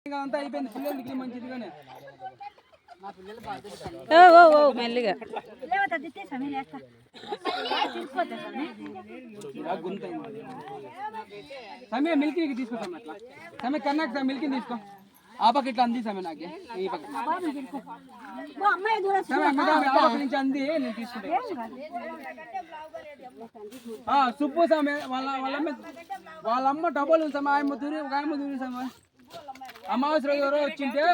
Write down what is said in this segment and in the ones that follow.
అంతా అయిపోయింది పిల్లలకి మంచిదిగానే మెల్లిగా సమయ మిల్కీ తీసుకుంటాం అట్లా సమయ కన్నాక మిల్కీ తీసుకో ఆ పక్క ఇట్లా అంది సమయ నాకే ఈ పక్క నుంచి అంది నేను తీసుకుంటా సుబ్బు సమయ వాళ్ళమ్మ డబ్బులు సమయ ఆయమ్మ దూరి ఒక ఆయమ్మ దూరి సమయ అమావాస్య రోజు ఎవరో వచ్చింటే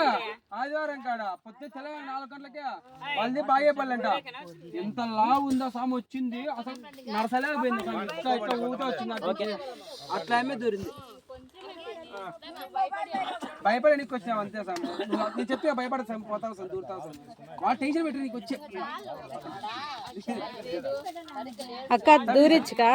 ఆదివారం కాడ పొద్దు తెలంగాణ 4 గంటలకే వాళ్ళది బాగేపల్లంట ఎంత లావు ఉందో సామె వచ్చింది అసలు నడసలేకపోయింది ఇట్లా ఇట్లా ఊతో వచ్చింది అట్లా ఆమె దూరింది భయపడి నీకు వచ్చావు అంతే సామె నేను చెప్తే భయపడతాను పోతావు సార్ దూరుతావు సార్ వాళ్ళు టెన్షన్ పెట్టి నీకు వచ్చే అక్క దూరిచ్చుకా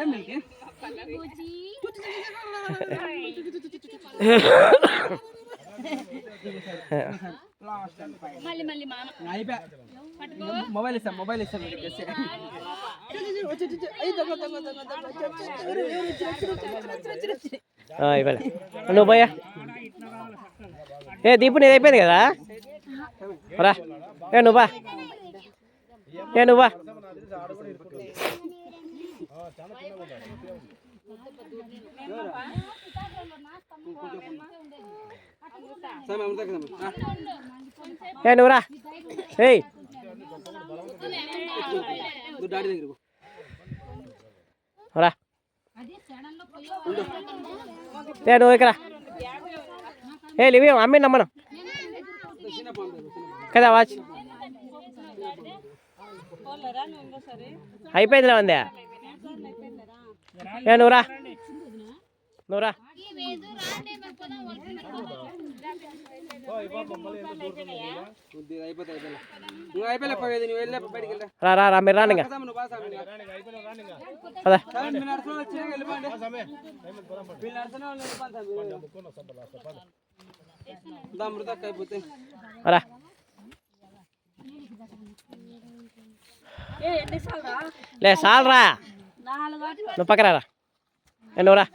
మిల్కీ మిల్కీ మొబైల్ ఇస్తాం నువ్వు పోయా ఏ దీపు నీది అయిపోయింది కదా రా నువ్వా నువ్వా నువ్వురా ఏయ్ రా నువ్వు ఇక్కడ లివి అమ్మి నమ్మను కదా వాచ్ అయిపోయిందిలే అందే నువ్వురా రా మీరు రాండి ఇంకా రా లే సాల్రా నువ్వు పక్కరా రా నువ్వురా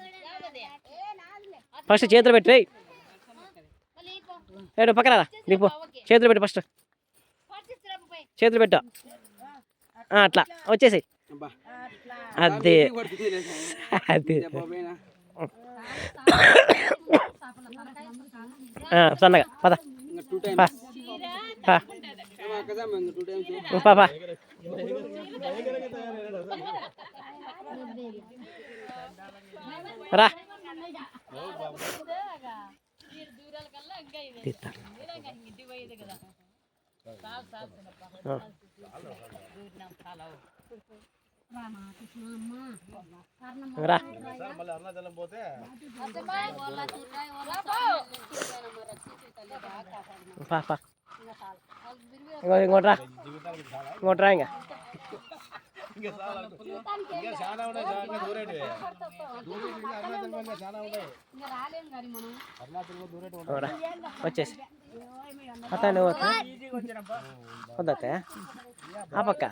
ఫస్ట్ చేతులు పెట్టు నువ్వు పక్కరా రా దీపు చేతులు పెట్టు ఫస్ట్ చేతులు పెట్టు అట్లా వచ్చేసి అదే అదే సన్నగా పద పాపా రా రా ఇంకోట్రా ఇంకా వచ్చేసి అత్త నువ్వు వద్దా ఆ పక్క